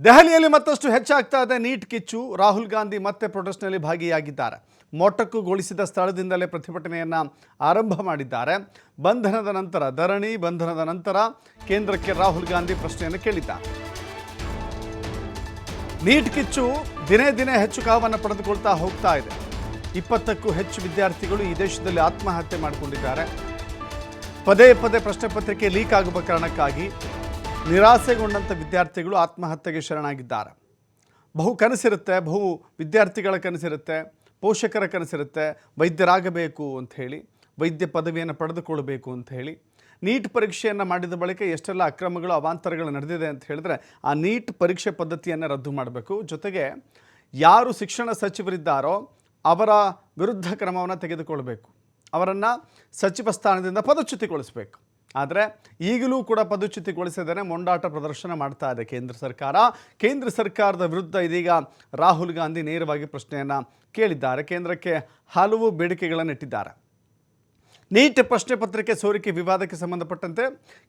ದೆಹಲಿಯಲ್ಲಿ ಮತ್ತಷ್ಟು ಹೆಚ್ಚಾಗ್ತಾ ಇದೆ ನೀಟ್ ಕಿಚ್ಚು. ರಾಹುಲ್ ಗಾಂಧಿ ಮತ್ತೆ ಪ್ರೊಟೆಸ್ಟ್ನಲ್ಲಿ ಭಾಗಿಯಾಗಿದ್ದಾರೆ. ಮೊಟಕುಗೊಳಿಸಿದ ಸ್ಥಳದಿಂದಲೇ ಪ್ರತಿಭಟನೆಯನ್ನು ಆರಂಭ ಮಾಡಿದ್ದಾರೆ. ಧರಣಿ ಬಂಧನದ ನಂತರ ಕೇಂದ್ರಕ್ಕೆ ರಾಹುಲ್ ಗಾಂಧಿ ಪ್ರಶ್ನೆಯನ್ನು ಕೇಳಿದ್ದಾರೆ. ನೀಟ್ ಕಿಚ್ಚು ದಿನೇ ದಿನೇ ಹೆಚ್ಚು ಕಾವನ್ನು ಪಡೆದುಕೊಳ್ತಾ ಹೋಗ್ತಾ ಇದೆ. 20ಕ್ಕೂ ಹೆಚ್ಚು ವಿದ್ಯಾರ್ಥಿಗಳು ಈ ದೇಶದಲ್ಲಿ ಆತ್ಮಹತ್ಯೆ ಮಾಡಿಕೊಂಡಿದ್ದಾರೆ. ಪದೇ ಪದೇ ಪ್ರಶ್ನೆ ಪತ್ರಿಕೆ ಲೀಕ್ ಆಗುವ ಕಾರಣಕ್ಕಾಗಿ ನಿರಾಸೆಗೊಂಡಂಥ ವಿದ್ಯಾರ್ಥಿಗಳು ಆತ್ಮಹತ್ಯೆಗೆ ಶರಣಾಗಿದ್ದಾರೆ. ಬಹು ಕನಸಿರುತ್ತೆ, ಬಹು ವಿದ್ಯಾರ್ಥಿಗಳ ಕನಸಿರುತ್ತೆ, ಪೋಷಕರ ಕನಸಿರುತ್ತೆ, ವೈದ್ಯರಾಗಬೇಕು ಅಂಥೇಳಿ, ವೈದ್ಯ ಪದವಿಯನ್ನು ಪಡೆದುಕೊಳ್ಳಬೇಕು ಅಂತ ಹೇಳಿ. ನೀಟ್ ಪರೀಕ್ಷೆಯನ್ನು ಮಾಡಿದ ಬಳಿಕ ಎಷ್ಟೆಲ್ಲ ಅಕ್ರಮಗಳು ಅವಾಂತರಗಳು ನಡೆದಿದೆ ಅಂತ ಹೇಳಿದ್ರೆ ಆ ನೀಟ್ ಪರೀಕ್ಷೆ ಪದ್ಧತಿಯನ್ನು ರದ್ದು ಮಾಡಬೇಕು. ಜೊತೆಗೆ ಯಾರು ಶಿಕ್ಷಣ ಸಚಿವರಿದ್ದಾರೋ ಅವರ ವಿರುದ್ಧ ಕ್ರಮವನ್ನು ತೆಗೆದುಕೊಳ್ಬೇಕು, ಅವರನ್ನು ಸಚಿವ ಸ್ಥಾನದಿಂದ ಪದಚ್ಯುತಿಗೊಳಿಸಬೇಕು. ಆದರೆ ಈಗಲೂ ಕೂಡ ಪದಚ್ಯುತಿಗೊಳಿಸದೇ ಮೊಂಡಾಟ ಪ್ರದರ್ಶನ ಮಾಡ್ತಾ ಇದೆ ಕೇಂದ್ರ ಸರ್ಕಾರ. ಕೇಂದ್ರ ಸರ್ಕಾರದ ವಿರುದ್ಧ ಇದೀಗ ರಾಹುಲ್ ಗಾಂಧಿ ನೇರವಾಗಿ ಪ್ರಶ್ನೆಯನ್ನು ಕೇಳಿದ್ದಾರೆ. ಕೇಂದ್ರಕ್ಕೆ ಹಲವು ಬೇಡಿಕೆಗಳನ್ನು ಇಟ್ಟಿದ್ದಾರೆ. ನೀಟ್ ಪ್ರಶ್ನೆ ಪತ್ರಿಕೆ ಸೋರಿಕೆ ವಿವಾದಕ್ಕೆ ಸಂಬಂಧಪಟ್ಟಂತೆ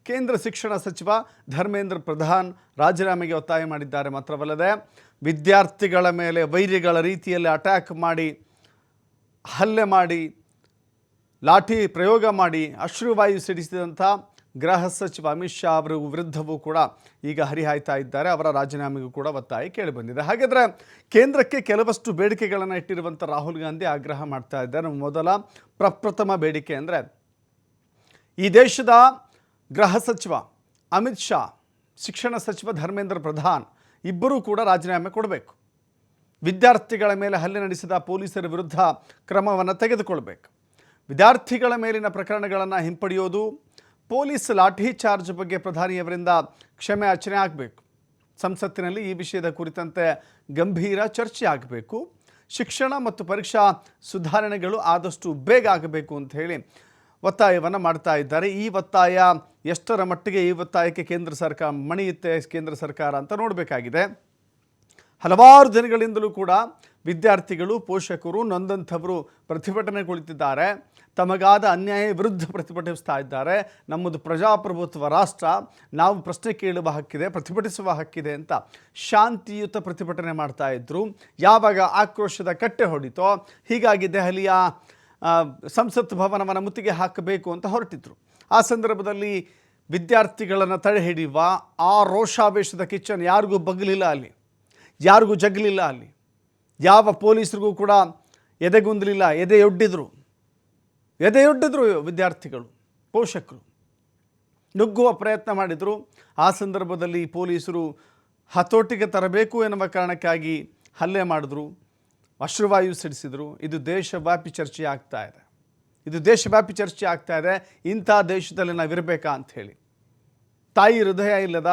ಕೇಂದ್ರ ಶಿಕ್ಷಣ ಸಚಿವ ಧರ್ಮೇಂದ್ರ ಪ್ರಧಾನ್ ರಾಜೀನಾಮೆಗೆ ಒತ್ತಾಯ ಮಾಡಿದ್ದಾರೆ. ಮಾತ್ರವಲ್ಲದೆ ವಿದ್ಯಾರ್ಥಿಗಳ ಮೇಲೆ ವೈರಿಗಳ ರೀತಿಯಲ್ಲಿ ಅಟ್ಯಾಕ್ ಮಾಡಿ, ಹಲ್ಲೆ ಮಾಡಿ, ಲಾಠಿ ಪ್ರಯೋಗ ಮಾಡಿ ಅಶ್ರುವಾಯು ಸಿಡಿಸಿದಂಥ ಗೃಹ ಸಚಿವ ಅಮಿತ್ ಶಾ ಅವರ ವಿರುದ್ಧವೂ ಕೂಡ ಈಗ ಹರಿಹಾಯ್ತಾ ಇದ್ದಾರೆ. ಅವರ ರಾಜೀನಾಮೆಗೂ ಕೂಡ ಒತ್ತಾಯ ಕೇಳಿಬಂದಿದೆ. ಹಾಗಾದರೆ ಕೇಂದ್ರಕ್ಕೆ ಕೆಲವಷ್ಟು ಬೇಡಿಕೆಗಳನ್ನು ಇಟ್ಟಿರುವಂಥ ರಾಹುಲ್ ಗಾಂಧಿ ಆಗ್ರಹ ಮಾಡ್ತಾ ಇದ್ದಾರೆ. ಪ್ರಪ್ರಥಮ ಬೇಡಿಕೆ ಅಂದರೆ ಈ ದೇಶದ ಗೃಹ ಸಚಿವ ಅಮಿತ್ ಶಾ, ಶಿಕ್ಷಣ ಸಚಿವ ಧರ್ಮೇಂದ್ರ ಪ್ರಧಾನ್ ಇಬ್ಬರೂ ಕೂಡ ರಾಜೀನಾಮೆ ಕೊಡಬೇಕು. ವಿದ್ಯಾರ್ಥಿಗಳ ಮೇಲೆ ಹಲ್ಲೆ ನಡೆಸಿದ ಪೊಲೀಸರ ವಿರುದ್ಧ ಕ್ರಮವನ್ನು ತೆಗೆದುಕೊಳ್ಬೇಕು. ವಿದ್ಯಾರ್ಥಿಗಳ ಮೇಲಿನ ಪ್ರಕರಣಗಳನ್ನು ಹಿಂಪಡೆಯೋದು, ಪೊಲೀಸ್ ಲಾಠಿ ಚಾರ್ಜ್ ಬಗ್ಗೆ ಪ್ರಧಾನಿಯವರಿಂದ ಕ್ಷಮೆ ಯಾಚನೆ ಆಗಬೇಕು. ಸಂಸತ್ತಿನಲ್ಲಿ ಈ ವಿಷಯದ ಕುರಿತಂತೆ ಗಂಭೀರ ಚರ್ಚೆ ಆಗಬೇಕು. ಶಿಕ್ಷಣ ಮತ್ತು ಪರೀಕ್ಷಾ ಸುಧಾರಣೆಗಳು ಆದಷ್ಟು ಬೇಗ ಆಗಬೇಕು ಅಂತ ಹೇಳಿ ಒತ್ತಾಯವನ್ನು ಮಾಡ್ತಾ ಇದ್ದಾರೆ. ಈ ಒತ್ತಾಯ ಎಷ್ಟರ ಮಟ್ಟಿಗೆ ಈ ಒತ್ತಾಯಕ್ಕೆ ಕೇಂದ್ರ ಸರ್ಕಾರ ಮಣಿಯುತ್ತೆ ಕೇಂದ್ರ ಸರ್ಕಾರ ಅಂತ ನೋಡಬೇಕಾಗಿದೆ. ಹಲವಾರು ದಿನಗಳಿಂದಲೂ ಕೂಡ ವಿದ್ಯಾರ್ಥಿಗಳು, ಪೋಷಕರು, ನೊಂದಂಥವರು ಪ್ರತಿಭಟನೆ ಕುಳಿತಿದ್ದಾರೆ. ತಮಗಾದ ಅನ್ಯಾಯ ವಿರುದ್ಧ ಪ್ರತಿಭಟಿಸ್ತಾ ಇದ್ದಾರೆ. ನಮ್ಮದು ಪ್ರಜಾಪ್ರಭುತ್ವ ರಾಷ್ಟ್ರ, ನಾವು ಪ್ರಶ್ನೆ ಕೇಳುವ ಹಕ್ಕಿದೆ, ಪ್ರತಿಭಟಿಸುವ ಹಕ್ಕಿದೆ ಅಂತ ಶಾಂತಿಯುತ ಪ್ರತಿಭಟನೆ ಮಾಡ್ತಾ ಇದ್ದರು. ಯಾವಾಗ ಆಕ್ರೋಶದ ಕಟ್ಟೆ ಹೊಡಿತೋ ಹೀಗಾಗಿ ದೆಹಲಿಯ ಸಂಸತ್ ಭವನವನ್ನು ಮುತ್ತಿಗೆ ಹಾಕಬೇಕು ಅಂತ ಹೊರಟಿದ್ರು. ಆ ಸಂದರ್ಭದಲ್ಲಿ ವಿದ್ಯಾರ್ಥಿಗಳನ್ನು ತಡೆ ಹಿಡಿಯುವ ಆ ರೋಷಾವೇಶದ ಕಿಚ್ಚನ್ನು ಯಾರಿಗೂ ಬಗ್ಗಲಿಲ್ಲ, ಅಲ್ಲಿ ಯಾರಿಗೂ ಜಗ್ಗಲಿಲ್ಲ, ಅಲ್ಲಿ ಯಾವ ಪೊಲೀಸರಿಗೂ ಕೂಡ ಎದೆಗುಂದಲಿಲ್ಲ. ಎದೆಯೊಡ್ಡಿದ್ರು ವಿದ್ಯಾರ್ಥಿಗಳು, ಪೋಷಕರು ನುಗ್ಗುವ ಪ್ರಯತ್ನ ಮಾಡಿದರು. ಆ ಸಂದರ್ಭದಲ್ಲಿ ಪೊಲೀಸರು ಹತೋಟಿಗೆ ತರಬೇಕು ಎನ್ನುವ ಕಾರಣಕ್ಕಾಗಿ ಹಲ್ಲೆ ಮಾಡಿದ್ರು, ಅಶ್ರುವಾಯು ಸಿಡಿಸಿದರು. ಇದು ದೇಶವ್ಯಾಪಿ ಚರ್ಚೆ ಆಗ್ತಾ ಇದೆ. ಇಂಥ ದೇಶದಲ್ಲಿ ನಾವಿರಬೇಕಾ ಅಂಥೇಳಿ, ತಾಯಿ ಹೃದಯ ಇಲ್ಲದ,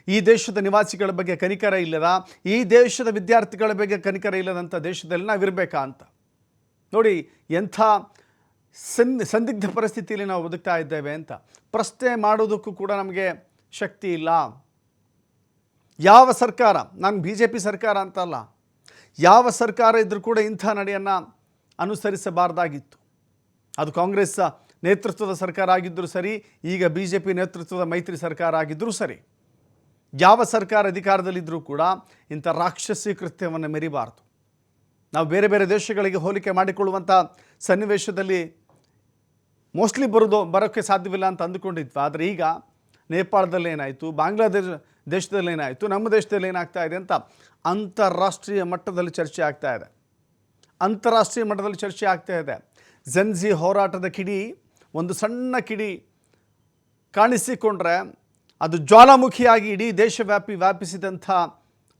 ಈ ದೇಶದ ನಿವಾಸಿಗಳ ಬಗ್ಗೆ ಕನಿಕರ ಇಲ್ಲದ, ಈ ದೇಶದ ವಿದ್ಯಾರ್ಥಿಗಳ ಬಗ್ಗೆ ಕನಿಕರ ಇಲ್ಲದಂಥ ದೇಶದಲ್ಲಿ ನಾವಿರಬೇಕಾ ಅಂತ ನೋಡಿ. ಎಂಥ ಸಂದಿಗ್ಧ ಪರಿಸ್ಥಿತಿಯಲ್ಲಿ ನಾವು ಬದುಕ್ತಾ ಇದ್ದೇವೆ ಅಂತ ಪ್ರಶ್ನೆ ಮಾಡೋದಕ್ಕೂ ಕೂಡ ನಮಗೆ ಶಕ್ತಿ ಇಲ್ಲ. ಯಾವ ಸರ್ಕಾರ, ನಾನು BJP ಸರ್ಕಾರ ಅಂತಲ್ಲ, ಯಾವ ಸರ್ಕಾರ ಇದ್ದರೂ ಕೂಡ ಇಂಥ ನಡೆಯನ್ನು ಅನುಸರಿಸಬಾರ್ದಾಗಿತ್ತು. ಅದು ಕಾಂಗ್ರೆಸ್ ನೇತೃತ್ವದ ಸರ್ಕಾರ ಆಗಿದ್ದರೂ ಸರಿ, ಈಗ BJP ನೇತೃತ್ವದ ಮೈತ್ರಿ ಸರ್ಕಾರ ಆಗಿದ್ದರೂ ಸರಿ, ಯಾವ ಸರ್ಕಾರ ಅಧಿಕಾರದಲ್ಲಿದ್ದರೂ ಕೂಡ ಇಂಥ ರಾಕ್ಷಸಿ ಕೃತ್ಯವನ್ನು ಮೆರಿಬಾರ್ದು. ನಾವು ಬೇರೆ ಬೇರೆ ದೇಶಗಳಿಗೆ ಹೋಲಿಕೆ ಮಾಡಿಕೊಳ್ಳುವಂಥ ಸನ್ನಿವೇಶದಲ್ಲಿ ಮೋಸ್ಟ್ಲಿ ಬರೋಕ್ಕೆ ಸಾಧ್ಯವಿಲ್ಲ ಅಂತ ಅಂದುಕೊಂಡಿದ್ವಿ. ಆದರೆ ಈಗ ನೇಪಾಳದಲ್ಲಿ ಏನಾಯಿತು, ದೇಶದಲ್ಲಿ ಏನಾಯಿತು, ನಮ್ಮ ದೇಶದಲ್ಲಿ ಏನಾಗ್ತಾ ಇದೆ ಅಂತ ಅಂತಾರಾಷ್ಟ್ರೀಯ ಮಟ್ಟದಲ್ಲಿ ಚರ್ಚೆ ಆಗ್ತಾ ಇದೆ. ಜೆನ್ಜಿ ಹೋರಾಟದ ಕಿಡಿ, ಒಂದು ಸಣ್ಣ ಕಿಡಿ ಕಾಣಿಸಿಕೊಂಡ್ರೆ ಅದು ಜ್ವಾಲಾಮುಖಿಯಾಗಿ ಇಡೀ ದೇಶವ್ಯಾಪಿ ವ್ಯಾಪಿಸಿದಂಥ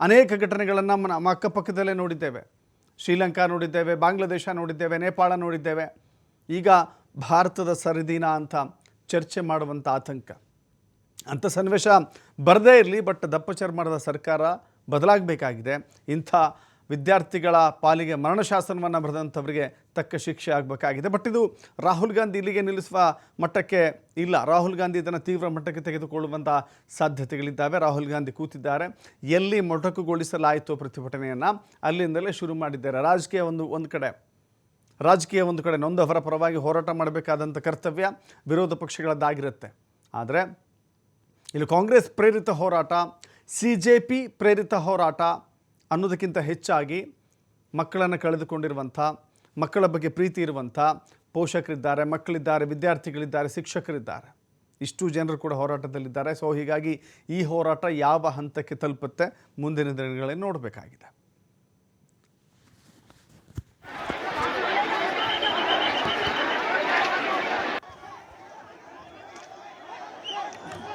ಅನೇಕ ಘಟನೆಗಳನ್ನು ನಮ್ಮ ಅಕ್ಕಪಕ್ಕದಲ್ಲೇ ನೋಡಿದ್ದೇವೆ. ಶ್ರೀಲಂಕಾ ನೋಡಿದ್ದೇವೆ, ಬಾಂಗ್ಲಾದೇಶ ನೋಡಿದ್ದೇವೆ, ನೇಪಾಳ ನೋಡಿದ್ದೇವೆ. ಈಗ ಭಾರತದ ಸರಿದಿನ ಅಂತ ಚರ್ಚೆ ಮಾಡುವಂಥ ಆತಂಕ, ಅಂಥ ಸನ್ನಿವೇಶ ಬರದೇ ಇರಲಿ. ಬಟ್ ದಪ್ಪ ಚರ್ಮದ ಸರ್ಕಾರ ಬದಲಾಗಬೇಕಾಗಿದೆ. ಇಂಥ ವಿದ್ಯಾರ್ಥಿಗಳ ಪಾಲಿಗೆ ಮರಣಶಾಸನವನ್ನು ಬರೆದಂಥವರಿಗೆ ತಕ್ಕ ಶಿಕ್ಷೆ ಆಗಬೇಕಾಗಿದೆ. ಬಟ್ ಇದು ರಾಹುಲ್ ಗಾಂಧಿ ಇಲ್ಲಿಗೆ ನಿಲ್ಲಿಸುವ ಮಟ್ಟಕ್ಕೆ ಇಲ್ಲ. ರಾಹುಲ್ ಗಾಂಧಿ ಇದನ್ನು ತೀವ್ರ ಮಟ್ಟಕ್ಕೆ ತೆಗೆದುಕೊಳ್ಳುವಂಥ ಸಾಧ್ಯತೆಗಳಿದ್ದಾವೆ. ರಾಹುಲ್ ಗಾಂಧಿ ಕೂತಿದ್ದಾರೆ. ಎಲ್ಲಿ ಮೊಟಕುಗೊಳಿಸಲಾಯಿತು ಪ್ರತಿಭಟನೆಯನ್ನು ಅಲ್ಲಿಂದಲೇ ಶುರು ಮಾಡಿದ್ದಾರೆ. ರಾಜಕೀಯ ಒಂದು ಕಡೆ ನೊಂದವರ ಪರವಾಗಿ ಹೋರಾಟ ಮಾಡಬೇಕಾದಂಥ ಕರ್ತವ್ಯ ವಿರೋಧ ಪಕ್ಷಗಳದ್ದಾಗಿರುತ್ತೆ. ಆದರೆ ಇಲ್ಲಿ ಕಾಂಗ್ರೆಸ್ ಪ್ರೇರಿತ ಹೋರಾಟ, CJP ಪ್ರೇರಿತ ಹೋರಾಟ ಅನ್ನೋದಕ್ಕಿಂತ ಹೆಚ್ಚಾಗಿ ಮಕ್ಕಳನ್ನು ಕಳೆದುಕೊಂಡಿರುವಂಥ, ಮಕ್ಕಳ ಬಗ್ಗೆ ಪ್ರೀತಿ ಇರುವಂಥ ಪೋಷಕರಿದ್ದಾರೆ, ಮಕ್ಕಳಿದ್ದಾರೆ, ವಿದ್ಯಾರ್ಥಿಗಳಿದ್ದಾರೆ, ಶಿಕ್ಷಕರಿದ್ದಾರೆ. ಇಷ್ಟು ಜನರು ಕೂಡ ಹೋರಾಟದಲ್ಲಿದ್ದಾರೆ. ಸೊ ಹೀಗಾಗಿ ಈ ಹೋರಾಟ ಯಾವ ಹಂತಕ್ಕೆ ತಲುಪುತ್ತೆ ಮುಂದಿನ ದಿನಗಳಲ್ಲಿ ನೋಡಬೇಕಾಗಿದೆ.